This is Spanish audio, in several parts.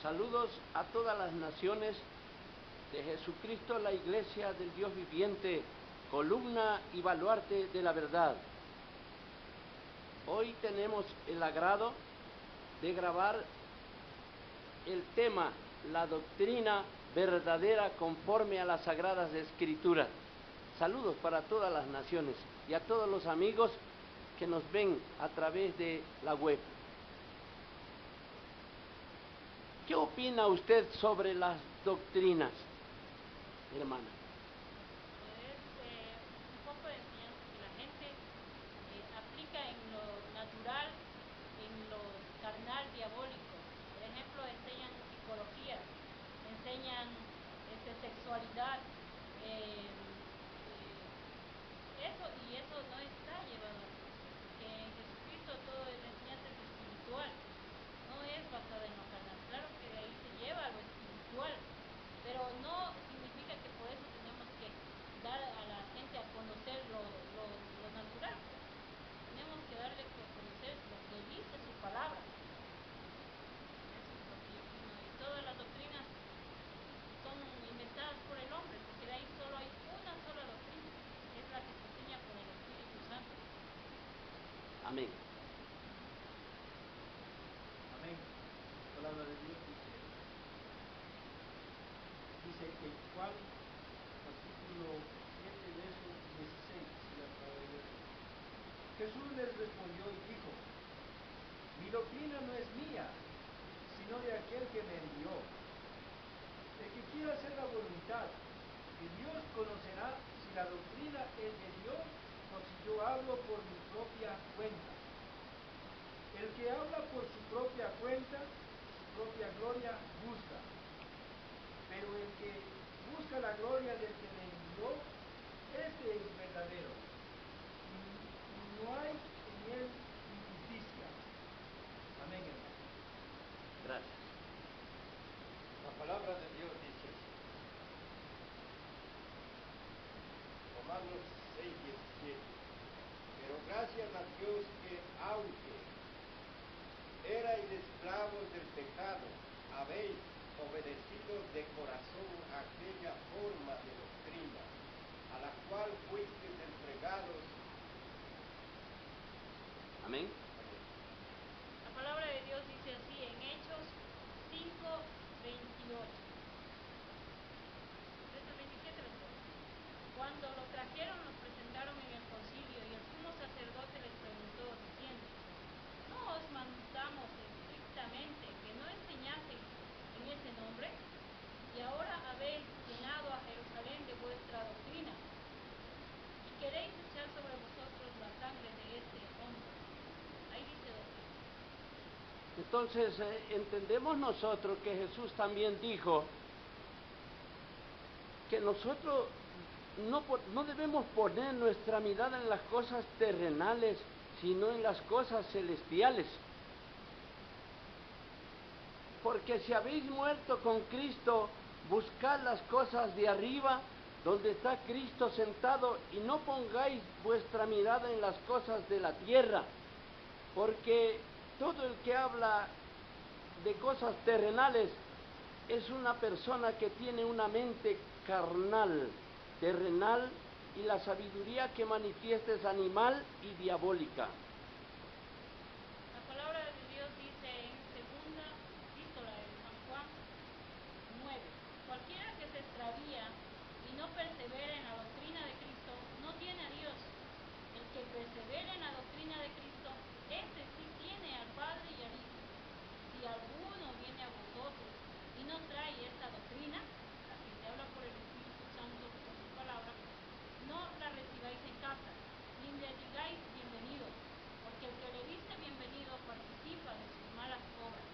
Saludos a todas las naciones de Jesucristo, la Iglesia del Dios viviente, columna y baluarte de la verdad. Hoy tenemos el agrado de grabar el tema, la doctrina verdadera conforme a las Sagradas Escrituras. Saludos para todas las naciones y a todos los amigos que nos ven a través de la web. ¿Qué opina usted sobre las doctrinas, hermana? Un poco de enseñanza que la gente aplica en lo natural, en lo carnal, diabólico. Por ejemplo, enseñan psicología, enseñan sexualidad, eso no está llevado a Cristo. Que en Jesucristo toda la enseñanza es espiritual, no es basada en lo carnal. Claro que de ahí se lleva a lo espiritual, pero no significa que por eso tenemos que dar a la gente a conocer lo natural. Tenemos que darle a conocer lo que dice su palabra. Eso es lo que yo opino. Y todas las doctrinas son inventadas por el hombre, porque de ahí solo hay una sola doctrina, que es la que se enseña por el Espíritu Santo. Amén. Amén. La palabra de Dios dice que Juan, capítulo 7, verso 16, dice la palabra de Dios. Jesús les respondió y dijo: mi doctrina no es mía, sino de aquel que me envió. El que quiera hacer la voluntad de Dios conocerá si la doctrina es de Dios o si yo hablo por mi propia cuenta. El que habla por su propia cuenta, su propia gloria busca. Pero el que busca la gloria del que me envió, este es verdadero. Y no hay en él injusticia. Amén, hermano. Gracias. La palabra de Dios dice así. Romanos 6:17. Pero gracias a Dios que aunque erais esclavos del pecado, habéis obedecido de corazón aquella forma de doctrina, a la cual fuisteis entregados. Amén. La palabra de Dios dice así en Hechos 5:28. Verso 27. Cuando lo trajeron, lo presentaron en el concilio, y el sumo sacerdote les preguntó, diciendo: ¿no os mandamos estrictamente que no enseñaseis en ese nombre? Y ahora habéis llenado a Jerusalén de vuestra doctrina, y queréis echar sobre vosotros la sangre de este hombre. Ahí dice doctrina. Entonces entendemos nosotros que Jesús también dijo que nosotros no debemos poner nuestra mirada en las cosas terrenales, sino en las cosas celestiales. Porque si habéis muerto con Cristo, buscad las cosas de arriba, donde está Cristo sentado, y no pongáis vuestra mirada en las cosas de la tierra, porque todo el que habla de cosas terrenales es una persona que tiene una mente carnal, terrenal, y la sabiduría que manifiesta es animal y diabólica. La palabra de Dios dice en segunda epístola de San Juan 9: cualquiera que se extravía y no persevera en la doctrina de Cristo, no tiene a Dios. El que persevera en la doctrina de Cristo, ese sí tiene al Padre y al Hijo. Si alguno viene a vosotros y no trae esta doctrina, la que se habla por el Espíritu Santo, por su palabra, no la recibáis en casa, ni le digáis bienvenido, porque el que le dice bienvenido participa de sus malas obras.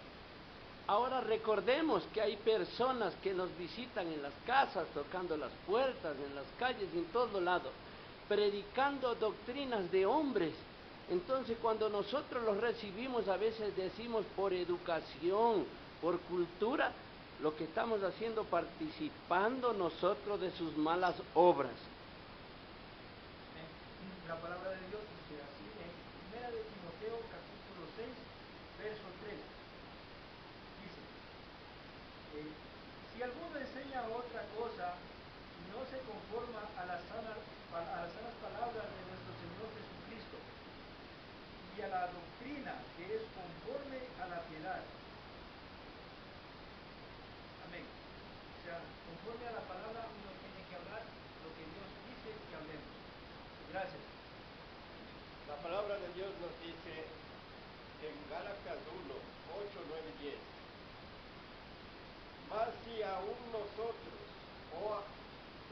Ahora recordemos que hay personas que nos visitan en las casas, tocando las puertas, en las calles y en todos lados, predicando doctrinas de hombres. Entonces cuando nosotros los recibimos, a veces decimos por educación, por cultura, lo que estamos haciendo, participando nosotros de sus malas obras. La palabra de Dios dice así en 1 de Timoteo capítulo 6, verso 3. Dice: Si alguno enseña otra cosa y no se conforma a las sanas palabras de nuestro Señor Jesucristo y a la doctrina que es conforme a la piedad. Amén. O sea, conforme a la palabra uno tiene que hablar lo que Dios dice que hablemos. Gracias. La palabra de Dios nos dice en Gálatas 1, 8, 9, 10. Mas si aún nosotros, o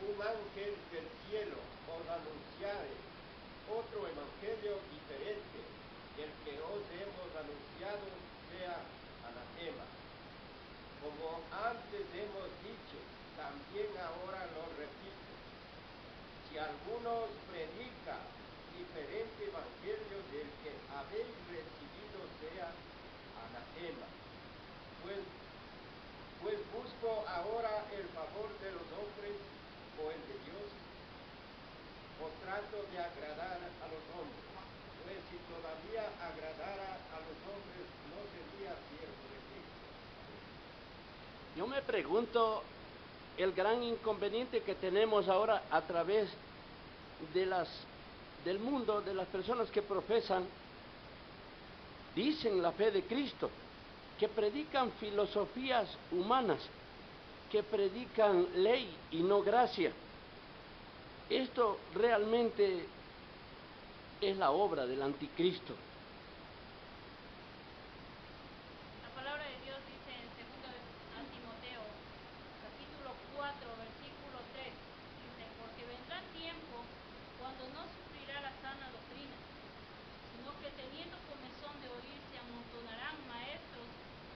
un ángel del cielo, os anunciare otro evangelio diferente del que os hemos anunciado, sea anatema. Como antes hemos dicho, también ahora lo repito. Si alguno os predica diferente evangelio del que habéis recibido, sea anatema. Pues busco ahora el favor de los hombres o el de Dios, o trato de agradar a los hombres. Pues si todavía agradara a los hombres, no sería siervo de Cristo. Yo me pregunto el gran inconveniente que tenemos ahora a través del mundo, de las personas que profesan, dicen la fe de Cristo, que predican filosofías humanas, que predican ley y no gracia. Esto realmente es la obra del anticristo. La palabra de Dios dice en 2 Timoteo, capítulo 4, versículo 3, dice, porque vendrá tiempo cuando no sufrirá la sana doctrina, sino que teniendo comezón de oír se amontonarán maestros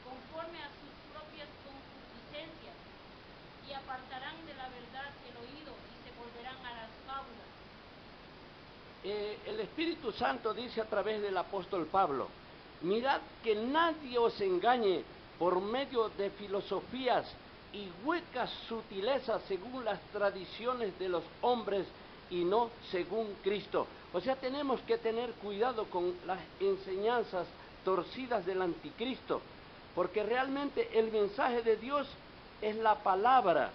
conforme a sus propias concupiscencias, y apartarán de la verdad el oído y se volverán a las fábulas. El Espíritu Santo dice a través del apóstol Pablo, mirad que nadie os engañe por medio de filosofías y huecas sutilezas según las tradiciones de los hombres y no según Cristo. O sea, tenemos que tener cuidado con las enseñanzas torcidas del anticristo, porque realmente el mensaje de Dios es la palabra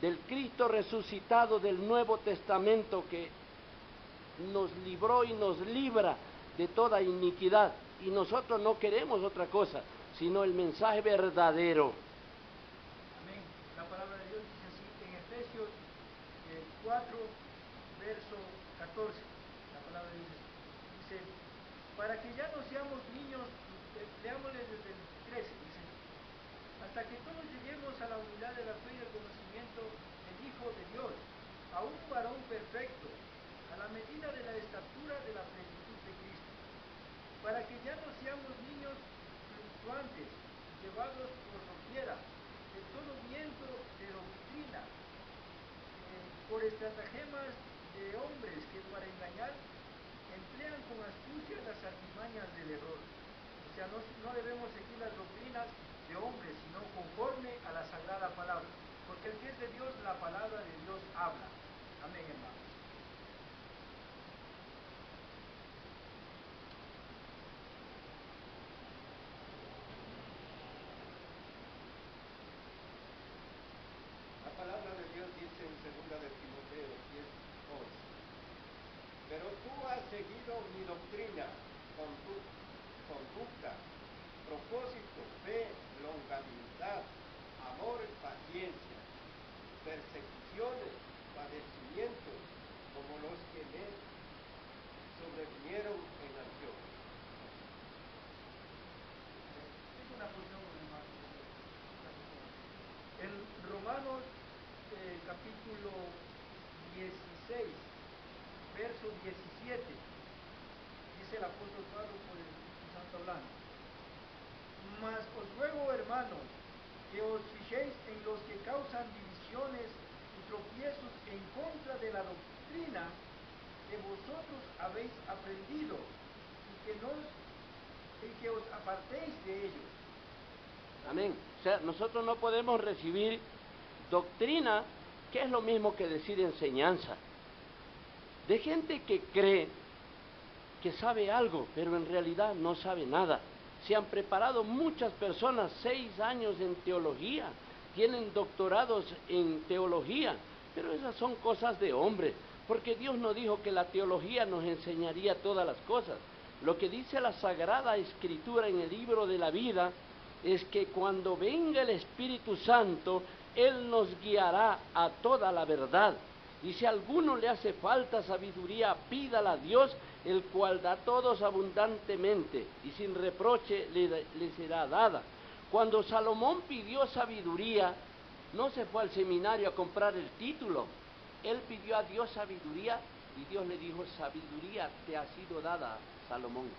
del Cristo resucitado del Nuevo Testamento que nos libró y nos libra de toda iniquidad. Y nosotros no queremos otra cosa, sino el mensaje verdadero. Amén. La palabra de Dios dice así en Efesios 4, verso 14. La palabra de Dios dice, para que ya no seamos niños, leámosle desde el 13, dice, hasta que todos lleguemos a la unidad de la fe y del conocimiento del Hijo de Dios, a un varón perfecto, a la medida de la estatura de la plenitud de Cristo, para que ya no seamos niños fluctuantes, llevados por doquiera, de todo viento de doctrina, por estratagemas de hombres que para engañar emplean con astucia las artimañas del error. O sea, no debemos seguir las doctrinas de hombres, sino conforme a la sagrada palabra, porque el que es de Dios, la palabra de Dios habla. Amén, hermanos. La palabra de Dios dice en 2 Timoteo 10, 11. Pero tú has seguido mi doctrina, conducta, propósito, fe, longanimidad, amor, paciencia, persecuciones, padecimientos, como los que me sobrevinieron en Antioquía. Es una porción, hermano. En Romanos capítulo 16, verso 17, dice el apóstol Pablo por el Espíritu Santo hablando, mas os ruego, hermanos, que os fijéis en los que causan divisiones y tropiezos en contra de la doctrina que vosotros habéis aprendido y que os apartéis de ellos. Amén. O sea, nosotros no podemos recibir doctrina, que es lo mismo que decir enseñanza, de gente que cree que sabe algo, pero en realidad no sabe nada. Se han preparado muchas personas 6 años en teología tienen doctorados en teología, pero esas son cosas de hombre, porque Dios no dijo que la teología nos enseñaría todas las cosas. Lo que dice la Sagrada Escritura en el libro de la vida es que cuando venga el Espíritu Santo, Él nos guiará a toda la verdad. Y si a alguno le hace falta sabiduría, pídala a Dios, el cual da a todos abundantemente, y sin reproche le será dada. Cuando Salomón pidió sabiduría, no se fue al seminario a comprar el título. Él pidió a Dios sabiduría, y Dios le dijo, sabiduría te ha sido dada, Salomón.